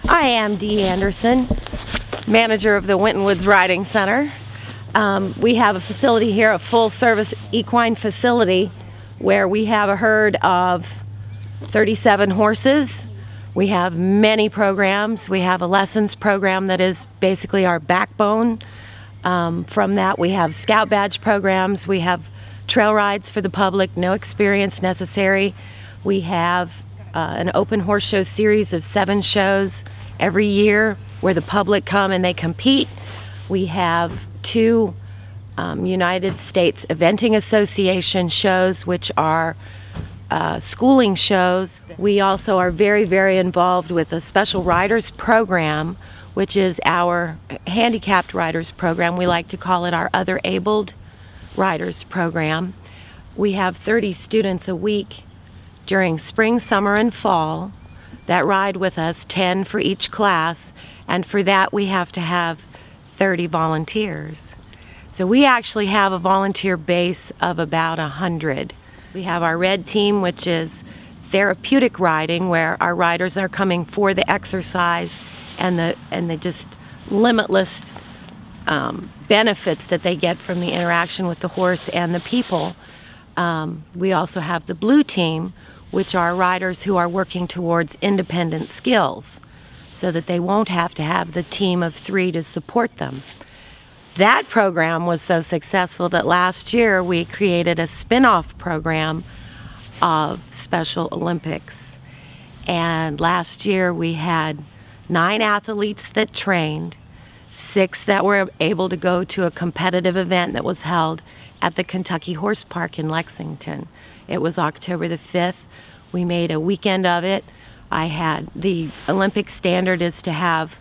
I am Dee Anderson, manager of the Winton Woods Riding Center. We have a facility here, a full-service equine facility, where we have a herd of 37 horses. We have many programs. We have a lessons program that is basically our backbone. From that, we have scout badge programs. We have trail rides for the public, no experience necessary. We have an open horse show series of 7 shows every year where the public come and they compete. We have 2 United States Eventing Association shows, which are schooling shows. We also are very involved with a special riders program, which is our handicapped riders program. We like to call it our other abled riders program. We have 30 students a week during spring, summer, and fall that ride with us, 10 for each class, and for that we have to have 30 volunteers. So we actually have a volunteer base of about 100. We have our red team, which is therapeutic riding, where our riders are coming for the exercise and the just limitless benefits that they get from the interaction with the horse and the people. We also have the blue team, which are riders who are working towards independent skills so that they won't have to have the team of 3 to support them. That program was so successful that last year we created a spin-off program of Special Olympics. And last year we had 9 athletes that trained, 6 that were able to go to a competitive event that was held at the Kentucky Horse Park in Lexington. It was October the 5th. We made a weekend of it. The Olympic standard is to have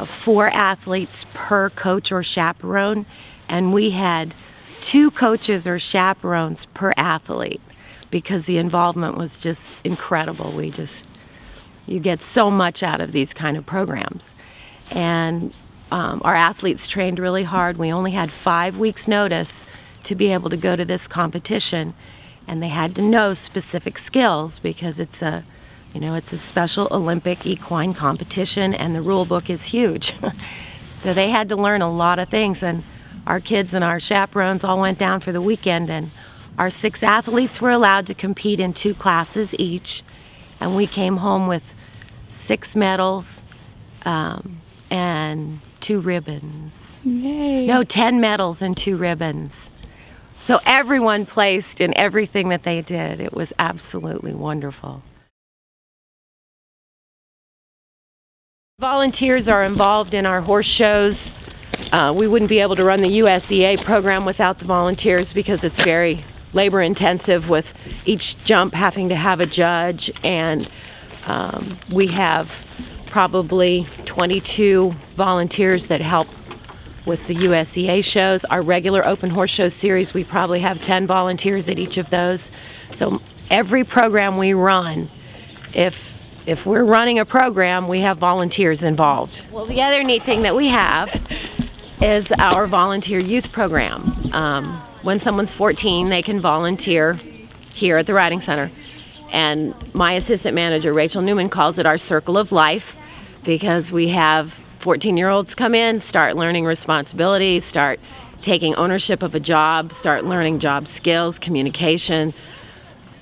4 athletes per coach or chaperone, and we had 2 coaches or chaperones per athlete because the involvement was just incredible. You get so much out of these kind of programs. And our athletes trained really hard. We only had 5 weeks notice to be able to go to this competition, and they had to know specific skills because it's a Special Olympic equine competition, and the rule book is huge. So they had to learn a lot of things, and our kids and our chaperones all went down for the weekend, and our 6 athletes were allowed to compete in 2 classes each, and we came home with 6 medals and 2 ribbons. Yay. No, 10 medals and 2 ribbons. So everyone placed in everything that they did. It was absolutely wonderful. Volunteers are involved in our horse shows. We wouldn't be able to run the USEA program without the volunteers because it's very labor intensive with each jump having to have a judge, and we have probably 22 volunteers that help with the USEA shows. Our regular open horse show series, we probably have 10 volunteers at each of those. So every program we run, if we're running a program, we have volunteers involved. Well, the other neat thing that we have is our volunteer youth program. When someone's 14, they can volunteer here at the Riding Center. And my assistant manager, Rachel Newman, calls it our circle of life because we have 14-year-olds come in, start learning responsibilities, start taking ownership of a job, start learning job skills, communication,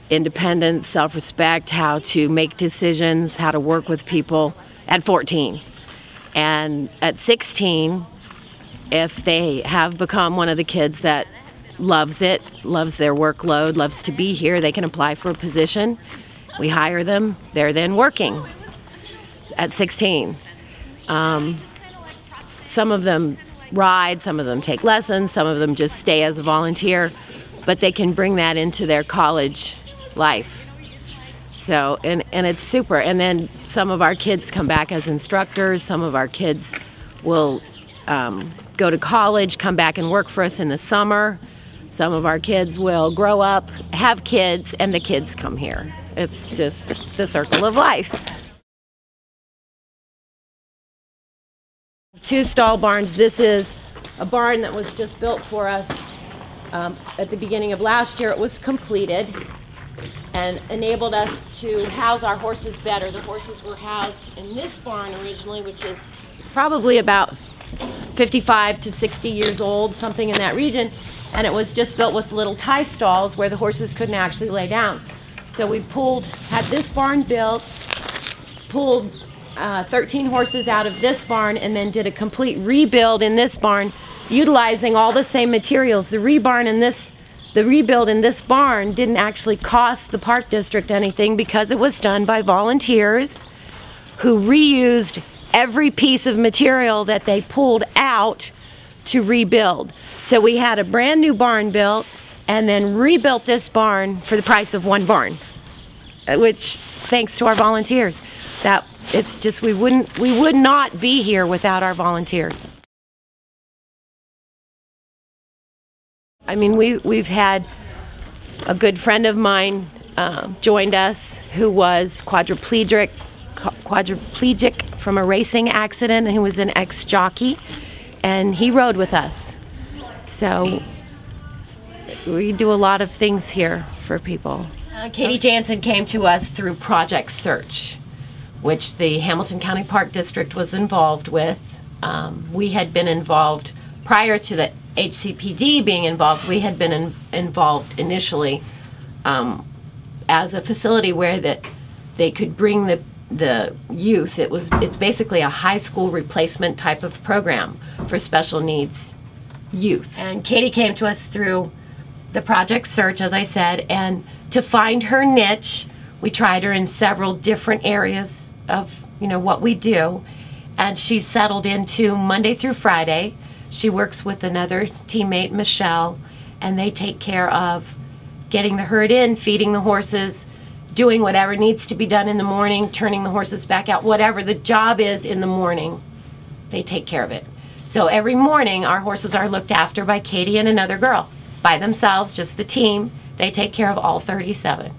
independence, self-respect, how to make decisions, how to work with people at 14. And at 16, if they have become one of the kids that loves it, loves their workload, loves to be here, they can apply for a position. We hire them. They're then working at 16. Some of them ride, some of them take lessons, some of them just stay as a volunteer, but they can bring that into their college life. So, and it's super. And then some of our kids come back as instructors. Some of our kids will go to college, come back and work for us in the summer. Some of our kids will grow up, have kids, and the kids come here. It's just the circle of life. 2 stall barns. This is a barn that was just built for us at the beginning of last year. It was completed. and enabled us to house our horses better. The horses were housed in this barn originally, which is probably about 55 to 60 years old, something in that region, and it was just built with little tie stalls where the horses couldn't actually lay down. So we had this barn built, pulled 13 horses out of this barn, and then did a complete rebuild in this barn, utilizing all the same materials. The rebuild in this barn didn't actually cost the park district anything because it was done by volunteers who reused every piece of material that they pulled out to rebuild. So we had a brand new barn built and then rebuilt this barn for the price of one barn, which, thanks to our volunteers, we would not be here without our volunteers. I mean, we've had a good friend of mine joined us who was quadriplegic from a racing accident, and he was an ex-jockey, and he rode with us. So we do a lot of things here for people. Katie Jansen came to us through Project Search, which the Hamilton County Park District was involved with. We had been involved prior to the HCPD being involved. We had been involved initially as a facility where they could bring the youth. It's basically a high school replacement type of program for special needs youth. And Katie came to us through the Project Search, as I said, and to find her niche, we tried her in several different areas of what we do, and she settled into Monday through Friday. She works with another teammate, Michelle, and they take care of getting the herd in, feeding the horses, doing whatever needs to be done in the morning, turning the horses back out, whatever the job is in the morning, they take care of it. So every morning our horses are looked after by Katie and another girl. By themselves, just the team, they take care of all 37.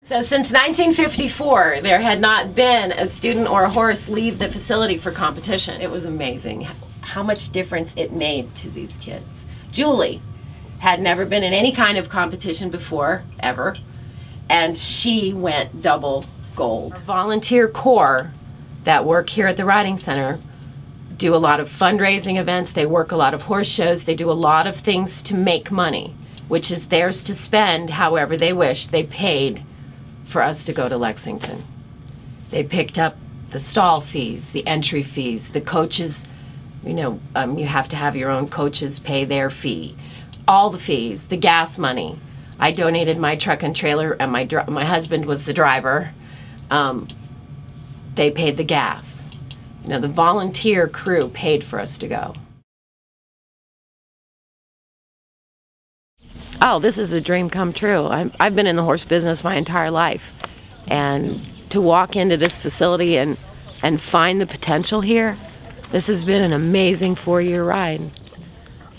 So since 1954, there had not been a student or a horse leave the facility for competition. It was amazing how much difference it made to these kids. Julie had never been in any kind of competition before, ever, and she went double gold. Our volunteer corps that work here at the Riding Center do a lot of fundraising events, they work a lot of horse shows, they do a lot of things to make money, which is theirs to spend however they wish. They paid for us to go to Lexington. They picked up the stall fees, the entry fees, the coaches, you have to have your own coaches pay their fee, all the fees, the gas money. I donated my truck and trailer, and my husband was the driver. They paid the gas. The volunteer crew paid for us to go. Oh, this is a dream come true. I've been in the horse business my entire life, and to walk into this facility and find the potential here, this has been an amazing 4-year ride.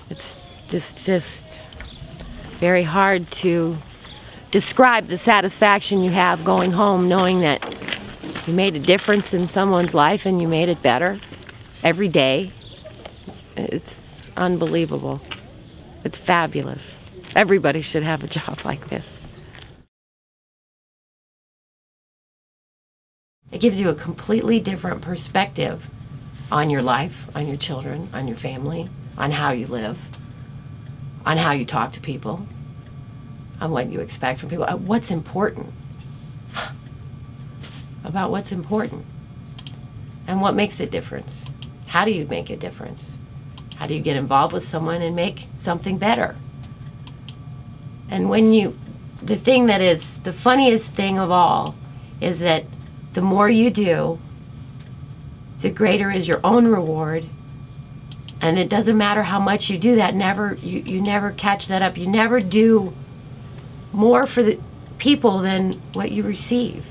It's just very hard to describe the satisfaction you have going home knowing that you made a difference in someone's life and you made it better every day. It's unbelievable. It's fabulous. Everybody should have a job like this. It gives you a completely different perspective on your life, on your children, on your family, on how you live, on how you talk to people, on what you expect from people, what's important, about what's important, and what makes a difference. How do you make a difference? How do you get involved with someone and make something better? And the thing that is the funniest thing of all is that the more you do, the greater is your own reward. And it doesn't matter how much you do that, you never catch that up. You never do more for the people than what you receive.